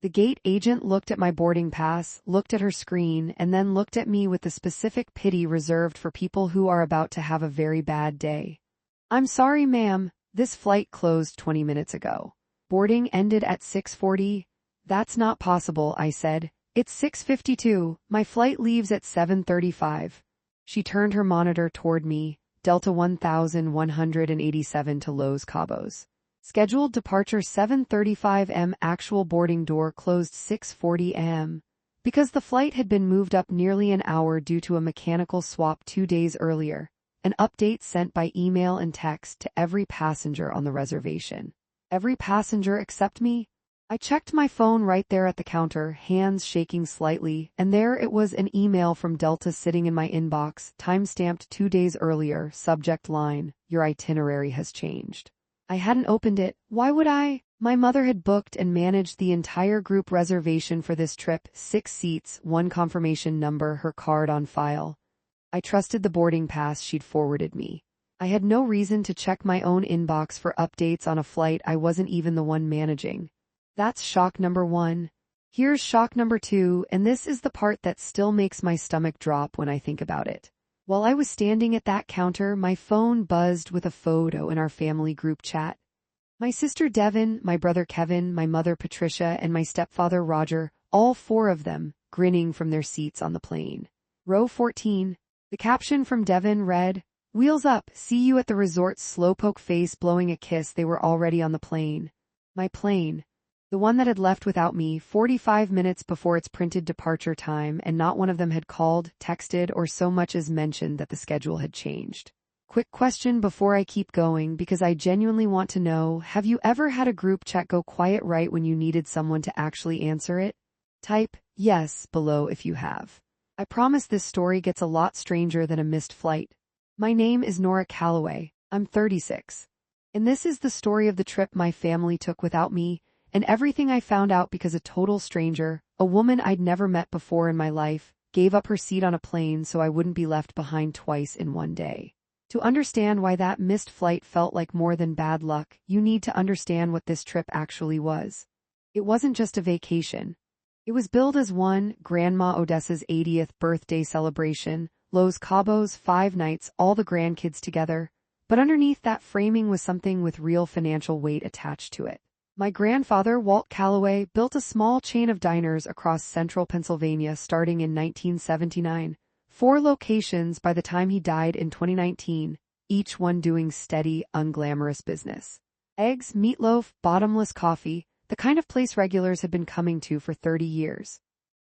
The gate agent looked at my boarding pass, looked at her screen, and then looked at me with the specific pity reserved for people who are about to have a very bad day. "I'm sorry, ma'am. This flight closed 20 minutes ago. Boarding ended at 6:40. "That's not possible," I said. "It's 6:52. My flight leaves at 7:35. She turned her monitor toward me. Delta 1187 to Los Cabos. Scheduled departure 7:35 am. Actual boarding door closed 6:40 am. Because the flight had been moved up nearly an hour due to a mechanical swap 2 days earlier. An update sent by email and text to every passenger on the reservation. Every passenger except me? I checked my phone right there at the counter, hands shaking slightly, and there it was, an email from Delta sitting in my inbox, time-stamped 2 days earlier, subject line, "Your itinerary has changed." I hadn't opened it. Why would I? My mother had booked and managed the entire group reservation for this trip, 6 seats, 1 confirmation number, her card on file. I trusted the boarding pass she'd forwarded me. I had no reason to check my own inbox for updates on a flight I wasn't even the one managing. That's shock number 1. Here's shock number 2, and this is the part that still makes my stomach drop when I think about it. While I was standing at that counter, my phone buzzed with a photo in our family group chat. My sister Devin, my brother Kevin, my mother Patricia, and my stepfather Roger, all 4 of them, grinning from their seats on the plane. Row 14. The caption from Devin read, "Wheels up, see you at the resort." Slowpoke face blowing a kiss. They were already on the plane. My plane. The one that had left without me 45 minutes before its printed departure time, and not one of them had called, texted, or so much as mentioned that the schedule had changed. Quick question before I keep going, because I genuinely want to know, have you ever had a group chat go quiet right when you needed someone to actually answer it? Type yes below if you have. I promise this story gets a lot stranger than a missed flight. My name is Nora Calloway. I'm 36. And this is the story of the trip my family took without me, and everything I found out because a total stranger, a woman I'd never met before in my life, gave up her seat on a plane so I wouldn't be left behind twice in one day. To understand why that missed flight felt like more than bad luck, you need to understand what this trip actually was. It wasn't just a vacation. It was billed as one, Grandma Odessa's 80th birthday celebration, Los Cabos, 5 nights, all the grandkids together, but underneath that framing was something with real financial weight attached to it. My grandfather, Walt Calloway, built a small chain of diners across central Pennsylvania starting in 1979, 4 locations by the time he died in 2019, each one doing steady, unglamorous business. Eggs, meatloaf, bottomless coffee, the kind of place regulars had been coming to for 30 years.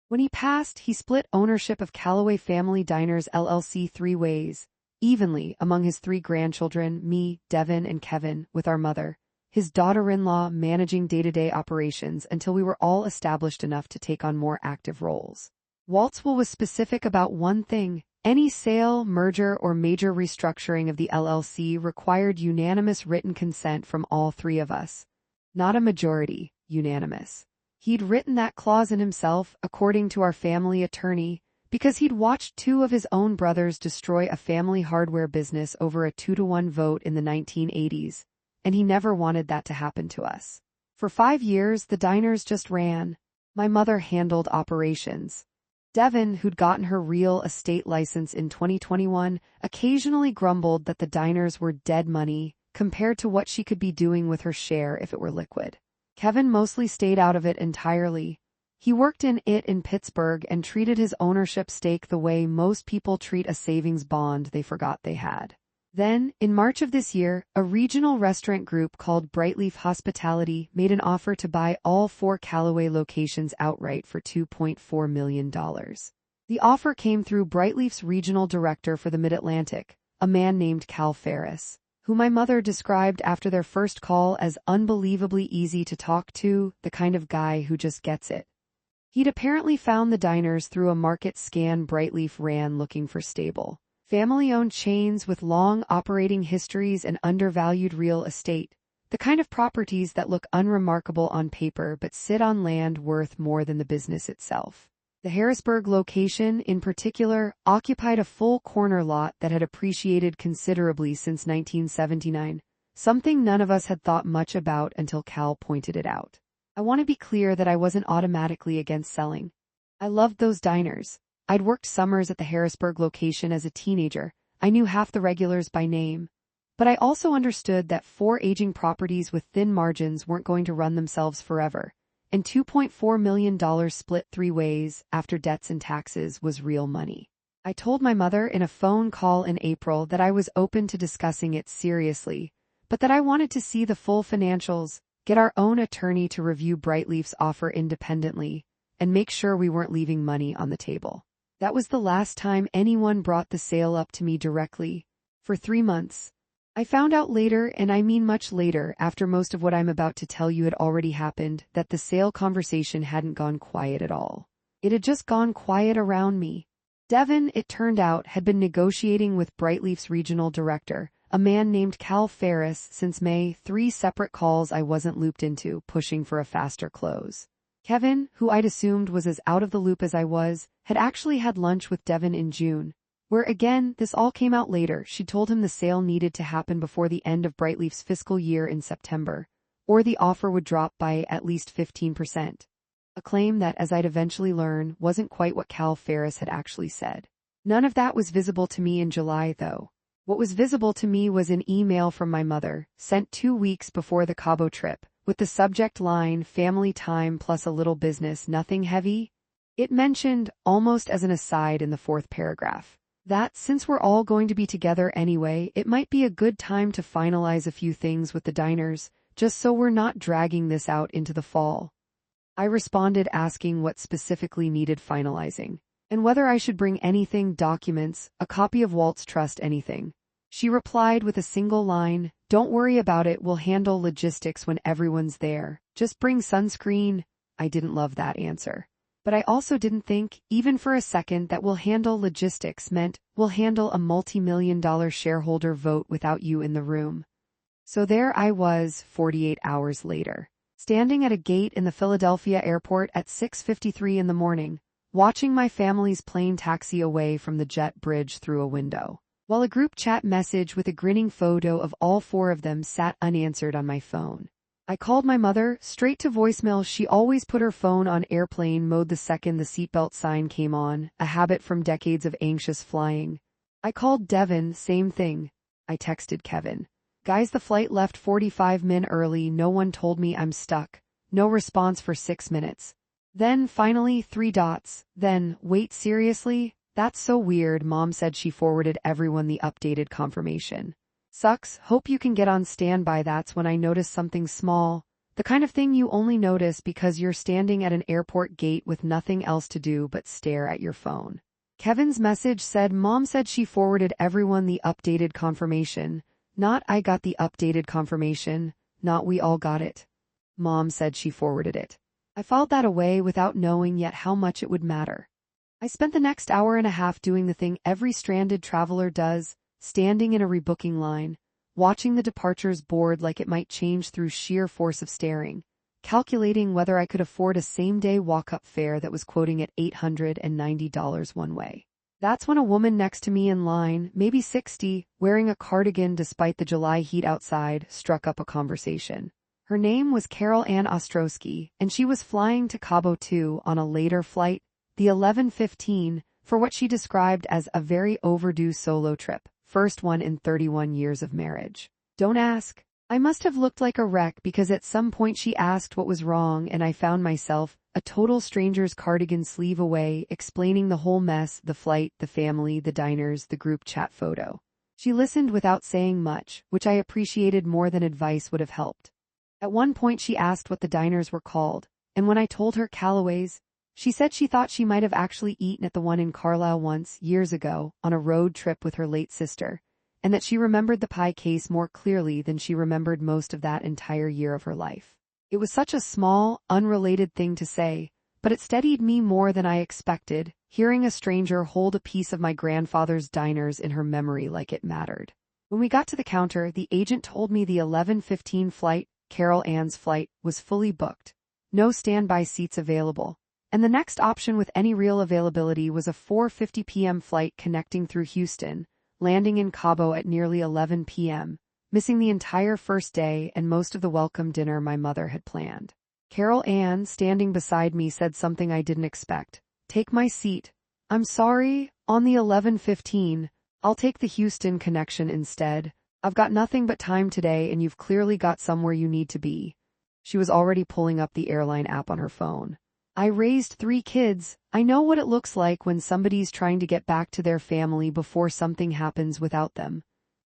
When he passed, he split ownership of Calloway Family Diners LLC 3 ways, evenly among his 3 grandchildren, me, Devin, and Kevin, with our mother, his daughter-in-law, managing day-to-day operations until we were all established enough to take on more active roles. Walt's will was specific about one thing: any sale, merger, or major restructuring of the LLC required unanimous written consent from all 3 of us. Not a majority, unanimous. He'd written that clause in himself, according to our family attorney, because he'd watched 2 of his own brothers destroy a family hardware business over a 2-to-1 vote in the 1980s, and he never wanted that to happen to us. For 5 years, the diners just ran. My mother handled operations. Devin, who'd gotten her real estate license in 2021, occasionally grumbled that the diners were dead money compared to what she could be doing with her share if it were liquid. Kevin mostly stayed out of it entirely. He worked in it in Pittsburgh and treated his ownership stake the way most people treat a savings bond they forgot they had. Then, in March of this year, a regional restaurant group called Brightleaf Hospitality made an offer to buy all 4 Calloway locations outright for $2.4 million. The offer came through Brightleaf's regional director for the Mid-Atlantic, a man named Cal Ferris, who my mother described after their first call as unbelievably easy to talk to, the kind of guy who just gets it. He'd apparently found the diners through a market scan Brightleaf ran looking for stable, family-owned chains with long operating histories and undervalued real estate, the kind of properties that look unremarkable on paper but sit on land worth more than the business itself. The Harrisburg location, in particular, occupied a full corner lot that had appreciated considerably since 1979, something none of us had thought much about until Cal pointed it out. I want to be clear that I wasn't automatically against selling. I loved those diners. I'd worked summers at the Harrisburg location as a teenager. I knew half the regulars by name. But I also understood that 4 aging properties with thin margins weren't going to run themselves forever, and $2.4 million split 3 ways after debts and taxes was real money. I told my mother in a phone call in April that I was open to discussing it seriously, but that I wanted to see the full financials, get our own attorney to review Brightleaf's offer independently, and make sure we weren't leaving money on the table. That was the last time anyone brought the sale up to me directly. For 3 months. I found out later, and I mean much later, after most of what I'm about to tell you had already happened, that the sale conversation hadn't gone quiet at all. It had just gone quiet around me. Devin, it turned out, had been negotiating with Brightleaf's regional director, a man named Cal Ferris, since May, 3 separate calls I wasn't looped into, pushing for a faster close. Kevin, who I'd assumed was as out of the loop as I was, had actually had lunch with Devin in June, where again, this all came out later. She told him the sale needed to happen before the end of Brightleaf's fiscal year in September, or the offer would drop by at least 15%. A claim that, as I'd eventually learn, wasn't quite what Cal Ferris had actually said. None of that was visible to me in July, though. What was visible to me was an email from my mother, sent 2 weeks before the Cabo trip, with the subject line, family time plus a little business, nothing heavy. It mentioned, almost as an aside in the 4th paragraph, that since we're all going to be together anyway, it might be a good time to finalize a few things with the diners, just so we're not dragging this out into the fall. I responded asking what specifically needed finalizing, and whether I should bring anything, documents, a copy of Walt's trust, anything. She replied with a single line, "Don't worry about it, we'll handle logistics when everyone's there. Just bring sunscreen." I didn't love that answer. But I also didn't think, even for a second, that "we'll handle logistics" meant we'll handle a multi-million-dollar shareholder vote without you in the room. So there I was, 48 hours later, standing at a gate in the Philadelphia airport at 6:53 in the morning, watching my family's plane taxi away from the jet bridge through a window, while a group chat message with a grinning photo of all 4 of them sat unanswered on my phone. I called my mother, straight to voicemail. She always put her phone on airplane mode the second the seatbelt sign came on, a habit from decades of anxious flying. I called Devin, same thing. I texted Kevin. "Guys, the flight left 45 min early, no one told me I'm stuck." No response for 6 minutes. Then, finally, 3 dots. Then, "Wait, seriously? That's so weird." Mom said she forwarded everyone the updated confirmation. "Sucks, hope you can get on standby." That's when I noticed something small, the kind of thing you only notice because you're standing at an airport gate with nothing else to do but stare at your phone. Kevin's message said Mom said she forwarded everyone the updated confirmation, not "I got the updated confirmation," not "we all got it." Mom said she forwarded it. I filed that away without knowing yet how much it would matter. I spent the next hour and a half doing the thing every stranded traveler does, standing in a rebooking line, watching the departures board like it might change through sheer force of staring, calculating whether I could afford a same-day walk-up fare that was quoting at $890 one way. That's when a woman next to me in line, maybe 60, wearing a cardigan despite the July heat outside, struck up a conversation. Her name was Carol Ann Ostrowski, and she was flying to Cabo too on a later flight, the 11:15, for what she described as a very overdue solo trip, first one in 31 years of marriage. Don't ask. I must have looked like a wreck because at some point she asked what was wrong and I found myself, a total stranger's cardigan sleeve away, explaining the whole mess, the flight, the family, the diners, the group chat photo. She listened without saying much, which I appreciated more than advice would have helped. At one point she asked what the diners were called, and when I told her Callaway's, she said she thought she might have actually eaten at the one in Carlisle once, years ago, on a road trip with her late sister, and that she remembered the pie case more clearly than she remembered most of that entire year of her life. It was such a small, unrelated thing to say, but it steadied me more than I expected, hearing a stranger hold a piece of my grandfather's diners in her memory like it mattered. When we got to the counter, the agent told me the 11:15 flight, Carol Ann's flight, was fully booked. No standby seats available. And the next option with any real availability was a 4:50 p.m. flight connecting through Houston, landing in Cabo at nearly 11 p.m., missing the entire first day and most of the welcome dinner my mother had planned. Carol Ann, standing beside me, said something I didn't expect. Take my seat. I'm sorry, on the 11:15. I'll take the Houston connection instead. I've got nothing but time today and you've clearly got somewhere you need to be. She was already pulling up the airline app on her phone. I raised 3 kids. I know what it looks like when somebody's trying to get back to their family before something happens without them.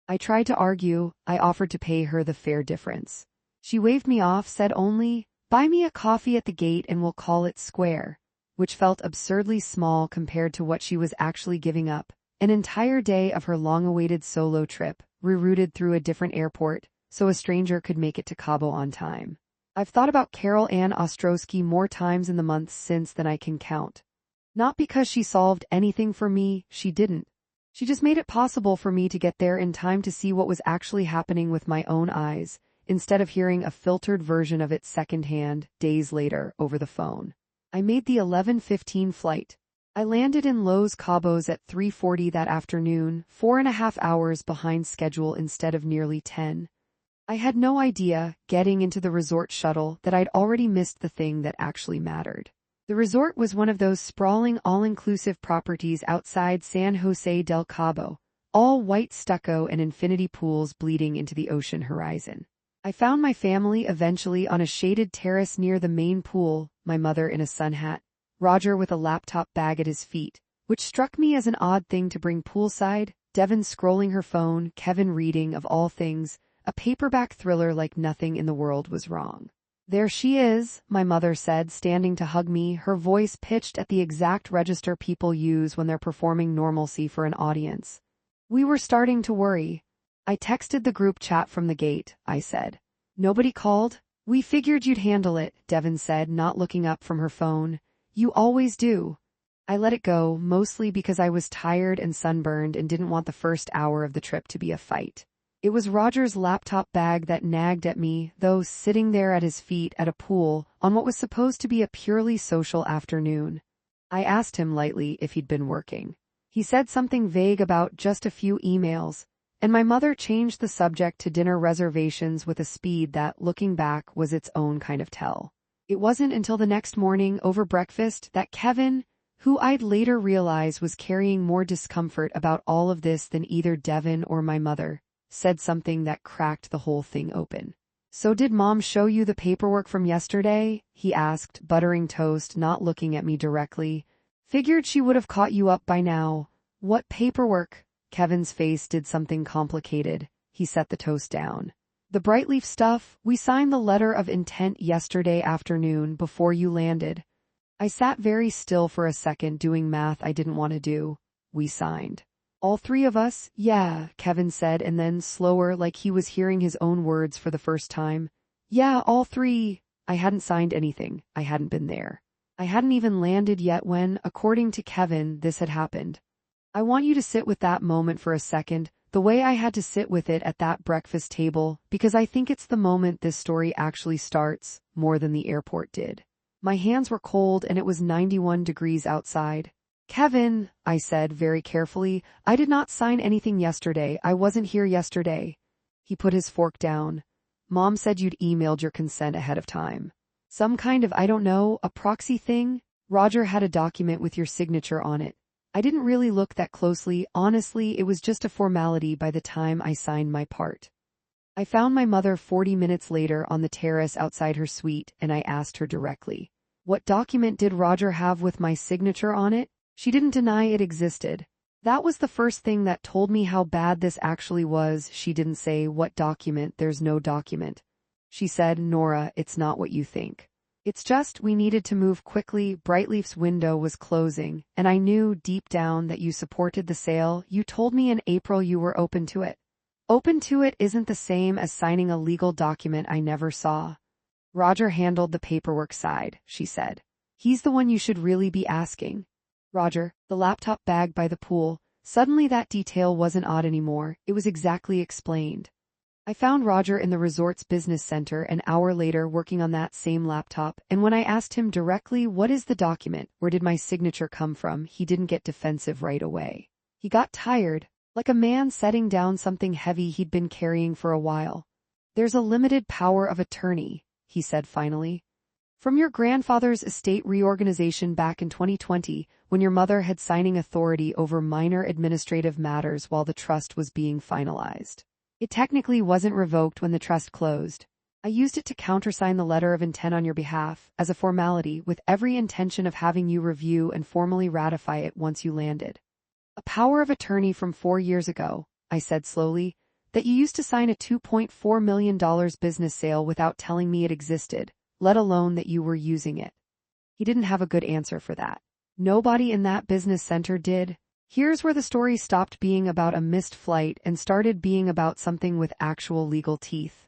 I tried to argue. I offered to pay her the fare difference. She waved me off, said only, "Buy me a coffee at the gate and we'll call it square," which felt absurdly small compared to what she was actually giving up. An entire day of her long-awaited solo trip, rerouted through a different airport, so a stranger could make it to Cabo on time. I've thought about Carol Ann Ostrowski more times in the months since than I can count. Not because she solved anything for me, she didn't. She just made it possible for me to get there in time to see what was actually happening with my own eyes, instead of hearing a filtered version of it secondhand, days later, over the phone. I made the 11:15 flight. I landed in Los Cabos at 3:40 that afternoon, 4.5 hours behind schedule instead of nearly 10. I had no idea, getting into the resort shuttle, that I'd already missed the thing that actually mattered. The resort was one of those sprawling all-inclusive properties outside San Jose del Cabo, all white stucco and infinity pools bleeding into the ocean horizon. I found my family eventually on a shaded terrace near the main pool, my mother in a sun hat, Roger with a laptop bag at his feet, which struck me as an odd thing to bring poolside, Devon scrolling her phone, Kevin reading, of all things, a paperback thriller like nothing in the world was wrong. "There she is," my mother said, standing to hug me, her voice pitched at the exact register people use when they're performing normalcy for an audience. We were starting to worry. "I texted the group chat from the gate," I said. "Nobody called?" "We figured you'd handle it," Devon said, not looking up from her phone. "You always do." I let it go, mostly because I was tired and sunburned and didn't want the first hour of the trip to be a fight. It was Roger's laptop bag that nagged at me, though, sitting there at his feet at a pool on what was supposed to be a purely social afternoon. I asked him lightly if he'd been working. He said something vague about just a few emails, and my mother changed the subject to dinner reservations with a speed that, looking back, was its own kind of tell. It wasn't until the next morning, over breakfast, that Kevin, who I'd later realize was carrying more discomfort about all of this than either Devon or my mother, said something that cracked the whole thing open. "So did Mom show you the paperwork from yesterday?" he asked, buttering toast, not looking at me directly. "Figured she would have caught you up by now." "What paperwork?" Kevin's face did something complicated. He set the toast down. "The Brightleaf stuff. We signed the letter of intent yesterday afternoon before you landed." I sat very still for a second, doing math I didn't want to do. "We signed." "All 3 of us?" "Yeah," Kevin said, and then slower, like he was hearing his own words for the first time. "Yeah, all 3. I hadn't signed anything. I hadn't been there. I hadn't even landed yet when, according to Kevin, this had happened. I want you to sit with that moment for a second, the way I had to sit with it at that breakfast table, because I think it's the moment this story actually starts, more than the airport did. My hands were cold and it was 91 degrees outside. "Kevin," I said very carefully, "I did not sign anything yesterday. I wasn't here yesterday." He put his fork down. "Mom said you'd emailed your consent ahead of time. Some kind of, I don't know, a proxy thing? Roger had a document with your signature on it. I didn't really look that closely. Honestly, it was just a formality by the time I signed my part." I found my mother 40 minutes later on the terrace outside her suite, and I asked her directly, "What document did Roger have with my signature on it?" She didn't deny it existed. That was the first thing that told me how bad this actually was. She didn't say, "What document? There's no document." She said, "Nora, it's not what you think. It's just we needed to move quickly. Brightleaf's window was closing, and I knew deep down that you supported the sale. You told me in April you were open to it." "Open to it isn't the same as signing a legal document I never saw." "Roger handled the paperwork side," she said. "He's the one you should really be asking." Roger, the laptop bag by the pool. Suddenly that detail wasn't odd anymore. It was exactly explained. I found Roger in the resort's business center an hour later working on that same laptop, and when I asked him directly, "What is the document? Where did my signature come from?" he didn't get defensive right away. He got tired, like a man setting down something heavy he'd been carrying for a while. "There's a limited power of attorney," he said finally. From your grandfather's estate reorganization back in 2020, when your mother had signing authority over minor administrative matters while the trust was being finalized. It technically wasn't revoked when the trust closed. I used it to countersign the letter of intent on your behalf, as a formality, with every intention of having you review and formally ratify it once you landed. A power of attorney from 4 years ago, I said slowly, that you used to sign a $2.4 million business sale without telling me it existed, let alone that you were using it. He didn't have a good answer for that. Nobody in that business center did. Here's where the story stopped being about a missed flight and started being about something with actual legal teeth.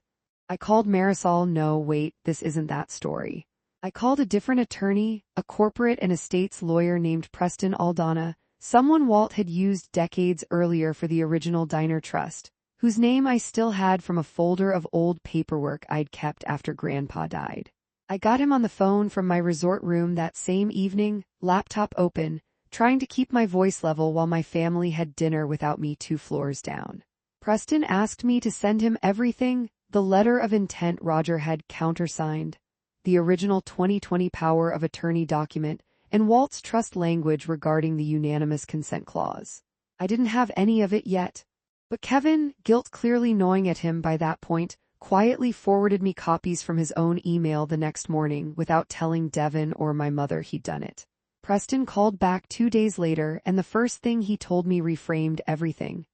I called Marisol. No, wait, this isn't that story. I called a different attorney, a corporate and estates lawyer named Preston Aldana, someone Walt had used decades earlier for the original Diner Trust, whose name I still had from a folder of old paperwork I'd kept after Grandpa died. I got him on the phone from my resort room that same evening, laptop open, trying to keep my voice level while my family had dinner without me 2 floors down. Preston asked me to send him everything, the letter of intent Roger had countersigned, the original 2020 power of attorney document, and Walt's trust language regarding the unanimous consent clause. I didn't have any of it yet. But Kevin, guilt clearly gnawing at him by that point, quietly forwarded me copies from his own email the next morning without telling Devin or my mother he'd done it. Preston called back 2 days later, and the first thing he told me reframed everything.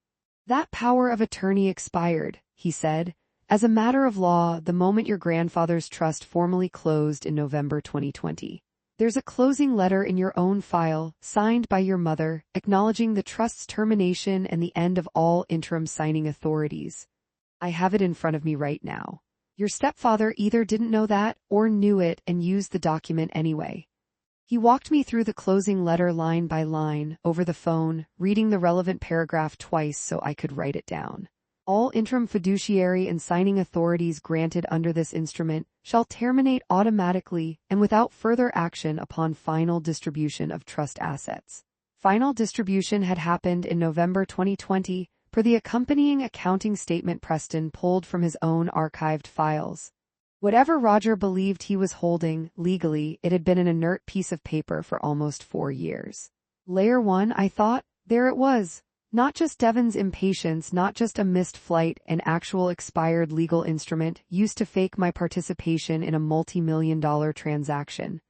That power of attorney expired, he said, as a matter of law the moment your grandfather's trust formally closed in November 2020. There's a closing letter in your own file, signed by your mother, acknowledging the trust's termination and the end of all interim signing authorities. I have it in front of me right now. Your stepfather either didn't know that or knew it and used the document anyway. He walked me through the closing letter line by line, over the phone, reading the relevant paragraph twice so I could write it down. All interim fiduciary and signing authorities granted under this instrument shall terminate automatically and without further action upon final distribution of trust assets. Final distribution had happened in November 2020, per the accompanying accounting statement Preston pulled from his own archived files. Whatever Roger believed he was holding, legally, it had been an inert piece of paper for almost 4 years. Layer 1, I thought, there it was. Not just Devin's impatience, not just a missed flight, an actual expired legal instrument used to fake my participation in a multi-million-dollar transaction.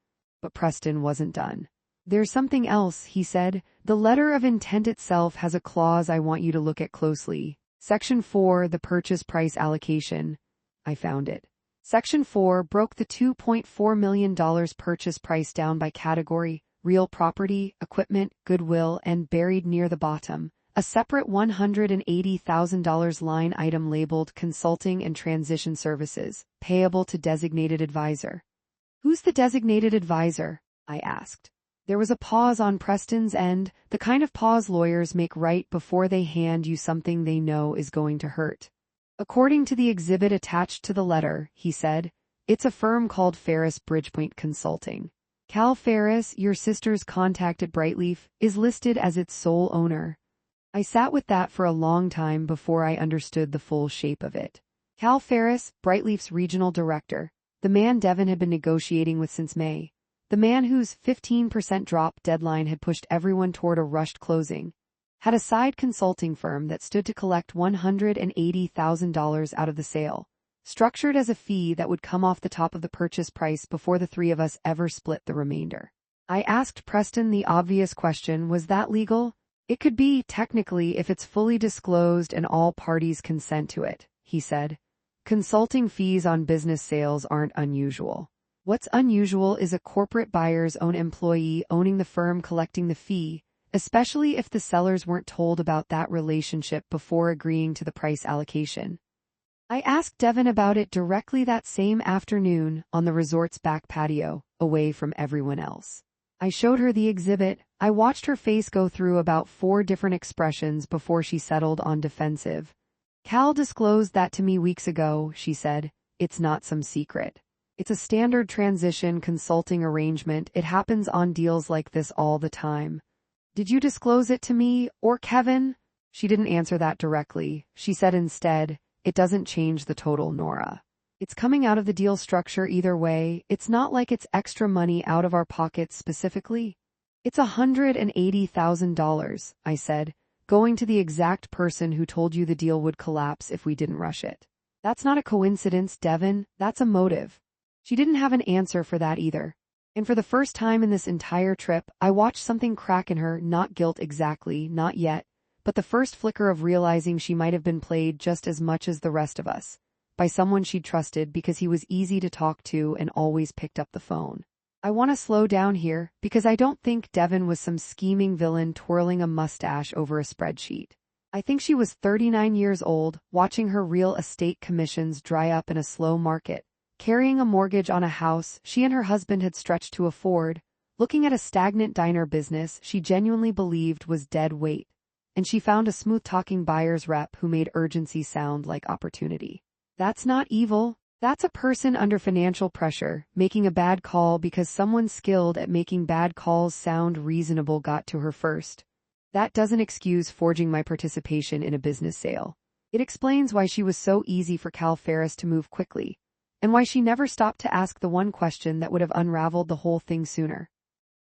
But Preston wasn't done. There's something else, he said. The letter of intent itself has a clause I want you to look at closely. Section 4, the purchase price allocation. I found it. Section 4 broke the $2.4 million purchase price down by category: real property, equipment, goodwill, and buried near the bottom, a separate $180,000 line item labeled Consulting and Transition Services, payable to designated advisor. Who's the designated advisor? I asked. There was a pause on Preston's end, the kind of pause lawyers make right before they hand you something they know is going to hurt. According to the exhibit attached to the letter, he said, it's a firm called Ferris Bridgepoint Consulting. Cal Ferris, your sister's contact at Brightleaf, is listed as its sole owner. I sat with that for a long time before I understood the full shape of it. Cal Ferris, Brightleaf's regional director, the man Devin had been negotiating with since May. The man whose 15% drop deadline had pushed everyone toward a rushed closing, had a side consulting firm that stood to collect $180,000 out of the sale, structured as a fee that would come off the top of the purchase price before the 3 of us ever split the remainder. I asked Preston the obvious question, was that legal? It could be, technically, if it's fully disclosed and all parties consent to it, he said. Consulting fees on business sales aren't unusual. What's unusual is a corporate buyer's own employee owning the firm collecting the fee, especially if the sellers weren't told about that relationship before agreeing to the price allocation. I asked Devin about it directly that same afternoon on the resort's back patio, away from everyone else. I showed her the exhibit. I watched her face go through about 4 different expressions before she settled on defensive. Cal disclosed that to me weeks ago, she said. It's not some secret. It's a standard transition consulting arrangement. It happens on deals like this all the time. Did you disclose it to me, or Kevin? She didn't answer that directly. She said instead, it doesn't change the total, Nora. It's coming out of the deal structure either way. It's not like it's extra money out of our pockets specifically. It's $180,000, I said, going to the exact person who told you the deal would collapse if we didn't rush it. That's not a coincidence, Devin. That's a motive. She didn't have an answer for that either. And for the first time in this entire trip, I watched something crack in her, not guilt exactly, not yet, but the first flicker of realizing she might have been played just as much as the rest of us, by someone she'd trusted because he was easy to talk to and always picked up the phone. I want to slow down here, because I don't think Devin was some scheming villain twirling a mustache over a spreadsheet. I think she was 39 years old, watching her real estate commissions dry up in a slow market, carrying a mortgage on a house she and her husband had stretched to afford, looking at a stagnant diner business she genuinely believed was dead weight, and she found a smooth-talking buyer's rep who made urgency sound like opportunity. That's not evil. That's a person under financial pressure, making a bad call because someone skilled at making bad calls sound reasonable got to her first. That doesn't excuse forging my participation in a business sale. It explains why she was so easy for Cal Ferris to move quickly, and why she never stopped to ask the one question that would have unraveled the whole thing sooner.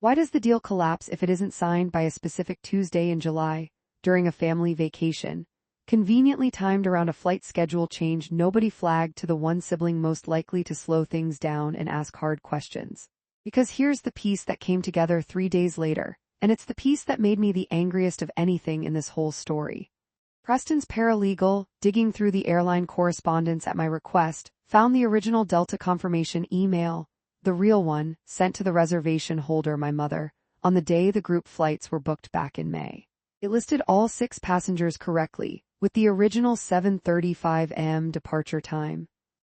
Why does the deal collapse if it isn't signed by a specific Tuesday in July, during a family vacation, conveniently timed around a flight schedule change nobody flagged to the one sibling most likely to slow things down and ask hard questions? Because here's the piece that came together 3 days later, and it's the piece that made me the angriest of anything in this whole story. Preston's paralegal, digging through the airline correspondence at my request, found the original Delta confirmation email, the real one, sent to the reservation holder, my mother, on the day the group flights were booked back in May. It listed all 6 passengers correctly, with the original 7:35 a.m. departure time.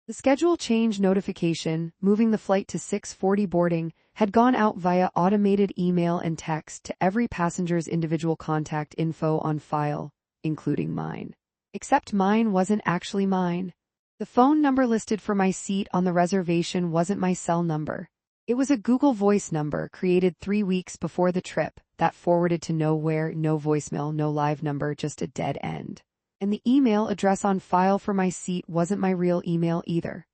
The schedule change notification, moving the flight to 6:40 boarding, had gone out via automated email and text to every passenger's individual contact info on file, including mine. Except mine wasn't actually mine. The phone number listed for my seat on the reservation wasn't my cell number. It was a Google Voice number created 3 weeks before the trip that forwarded to nowhere, no voicemail, no live number, just a dead end. And the email address on file for my seat wasn't my real email either.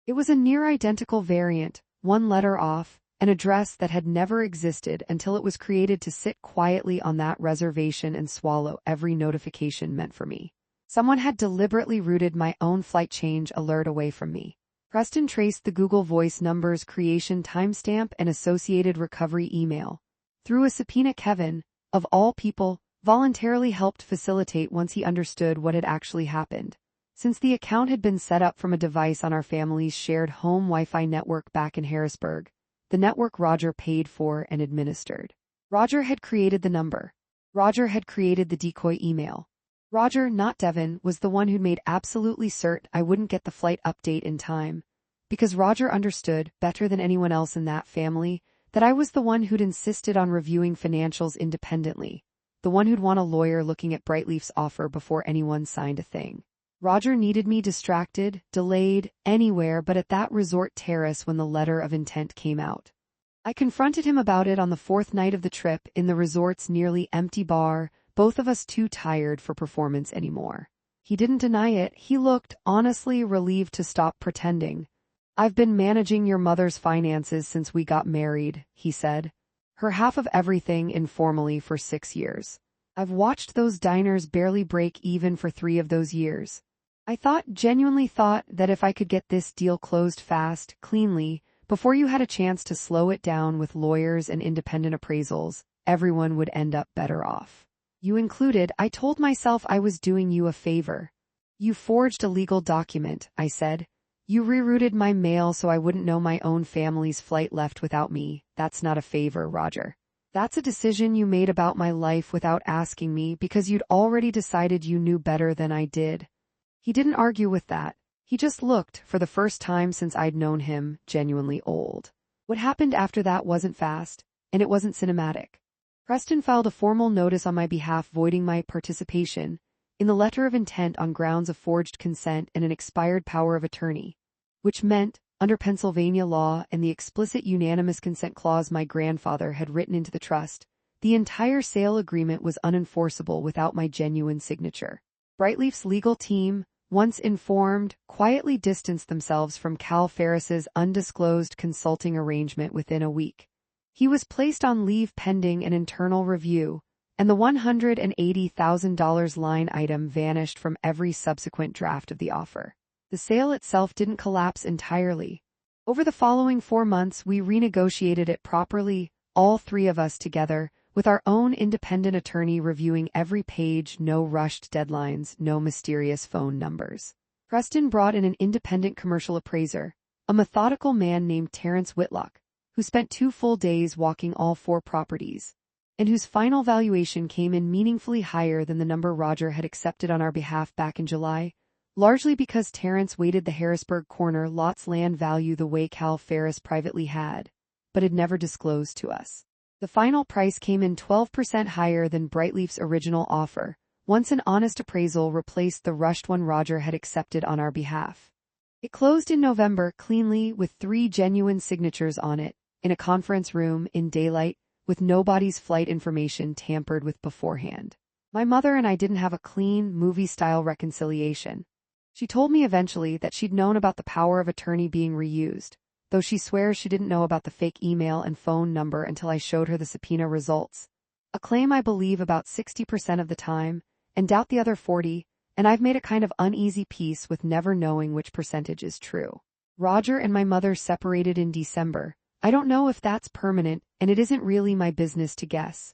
It was a near-identical variant, 1 letter off, an address that had never existed until it was created to sit quietly on that reservation and swallow every notification meant for me. Someone had deliberately routed my own flight change alert away from me. Preston traced the Google Voice number's creation timestamp and associated recovery email. Through a subpoena, Kevin, of all people, voluntarily helped facilitate once he understood what had actually happened. Since the account had been set up from a device on our family's shared home Wi-Fi network back in Harrisburg, the network Roger paid for and administered. Roger had created the number. Roger had created the decoy email. Roger, not Devin, was the one who'd made absolutely certain I wouldn't get the flight update in time, because Roger understood, better than anyone else in that family, that I was the one who'd insisted on reviewing financials independently, the one who'd want a lawyer looking at Brightleaf's offer before anyone signed a thing. Roger needed me distracted, delayed, anywhere but at that resort terrace when the letter of intent came out. I confronted him about it on the 4th night of the trip in the resort's nearly empty bar, both of us too tired for performance anymore. He didn't deny it. He looked, honestly, relieved to stop pretending. "I've been managing your mother's finances since we got married," he said. "Her half of everything informally for 6 years. I've watched those diners barely break even for 3 of those years. I genuinely thought that if I could get this deal closed fast, cleanly, before you had a chance to slow it down with lawyers and independent appraisals, everyone would end up better off. You included. I told myself I was doing you a favor. You forged a legal document," I said. "You rerouted my mail so I wouldn't know my own family's flight left without me. That's not a favor, Roger. That's a decision you made about my life without asking me because you'd already decided you knew better than I did." He didn't argue with that. He just looked, for the first time since I'd known him, genuinely old. What happened after that wasn't fast, and it wasn't cinematic. Preston filed a formal notice on my behalf voiding my participation in the letter of intent on grounds of forged consent and an expired power of attorney, which meant, under Pennsylvania law and the explicit unanimous consent clause my grandfather had written into the trust, the entire sale agreement was unenforceable without my genuine signature. Brightleaf's legal team, once informed, quietly distanced themselves from Cal Ferris's undisclosed consulting arrangement within a week. He was placed on leave pending an internal review, and the $180,000 line item vanished from every subsequent draft of the offer. The sale itself didn't collapse entirely. Over the following 4 months, we renegotiated it properly, all three of us together, with our own independent attorney reviewing every page, no rushed deadlines, no mysterious phone numbers. Preston brought in an independent commercial appraiser, a methodical man named Terrence Whitlock, who spent 2 full days walking all 4 properties, and whose final valuation came in meaningfully higher than the number Roger had accepted on our behalf back in July, largely because Terrence weighted the Harrisburg Corner lot's land value the way Cal Ferris privately had, but had never disclosed to us. The final price came in 12% higher than Brightleaf's original offer, once an honest appraisal replaced the rushed one Roger had accepted on our behalf. It closed in November cleanly with 3 genuine signatures on it, in a conference room, in daylight, with nobody's flight information tampered with beforehand. My mother and I didn't have a clean, movie-style reconciliation. She told me eventually that she'd known about the power of attorney being reused, though she swears she didn't know about the fake email and phone number until I showed her the subpoena results. A claim I believe about 60% of the time, and doubt the other 40%, and I've made a kind of uneasy peace with never knowing which percentage is true. Roger and my mother separated in December. I don't know if that's permanent, and it isn't really my business to guess.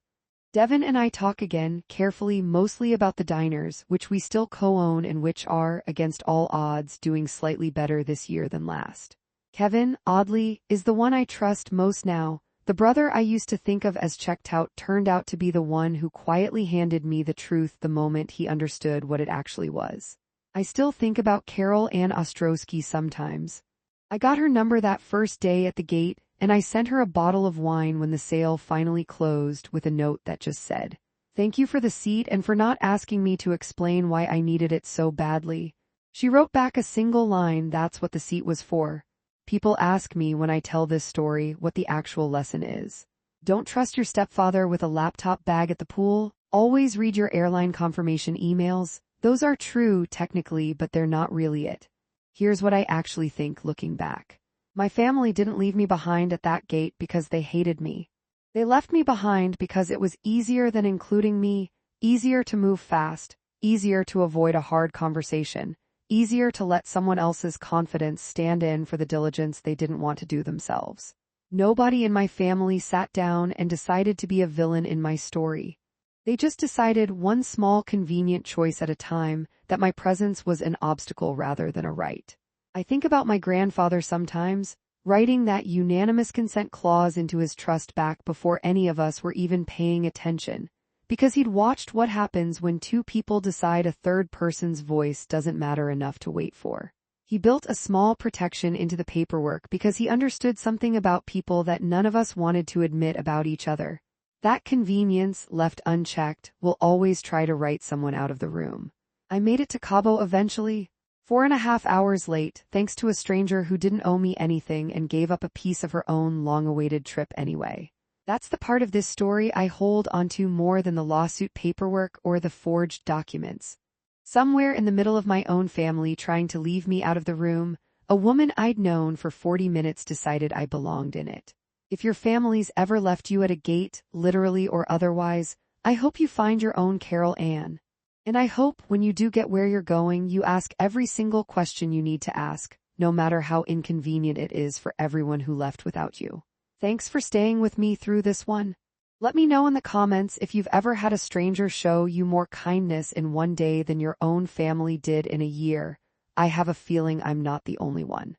Devin and I talk again, carefully, mostly about the diners, which we still co-own and which are, against all odds, doing slightly better this year than last. Kevin, oddly, is the one I trust most now. The brother I used to think of as checked out turned out to be the one who quietly handed me the truth the moment he understood what it actually was. I still think about Carol Ann Ostrowski sometimes. I got her number that first day at the gate, and I sent her a bottle of wine when the sale finally closed with a note that just said, "Thank you for the seat and for not asking me to explain why I needed it so badly." She wrote back a single line, "That's what the seat was for." People ask me when I tell this story what the actual lesson is. Don't trust your stepfather with a laptop bag at the pool. Always read your airline confirmation emails. Those are true technically, but they're not really it. Here's what I actually think looking back. My family didn't leave me behind at that gate because they hated me. They left me behind because it was easier than including me, easier to move fast, easier to avoid a hard conversation, easier to let someone else's confidence stand in for the diligence they didn't want to do themselves. Nobody in my family sat down and decided to be a villain in my story. They just decided, one small convenient choice at a time, that my presence was an obstacle rather than a right. I think about my grandfather sometimes, writing that unanimous consent clause into his trust back before any of us were even paying attention, because he'd watched what happens when 2 people decide a third person's voice doesn't matter enough to wait for. He built a small protection into the paperwork because he understood something about people that none of us wanted to admit about each other. That convenience, left unchecked, will always try to write someone out of the room. I made it to Cabo eventually, 4.5 hours late, thanks to a stranger who didn't owe me anything and gave up a piece of her own long-awaited trip anyway. That's the part of this story I hold onto more than the lawsuit paperwork or the forged documents. Somewhere in the middle of my own family trying to leave me out of the room, a woman I'd known for 40 minutes decided I belonged in it. If your family's ever left you at a gate, literally or otherwise, I hope you find your own Carol Ann. And I hope when you do get where you're going, you ask every single question you need to ask, no matter how inconvenient it is for everyone who left without you. Thanks for staying with me through this one. Let me know in the comments if you've ever had a stranger show you more kindness in one day than your own family did in a year. I have a feeling I'm not the only one.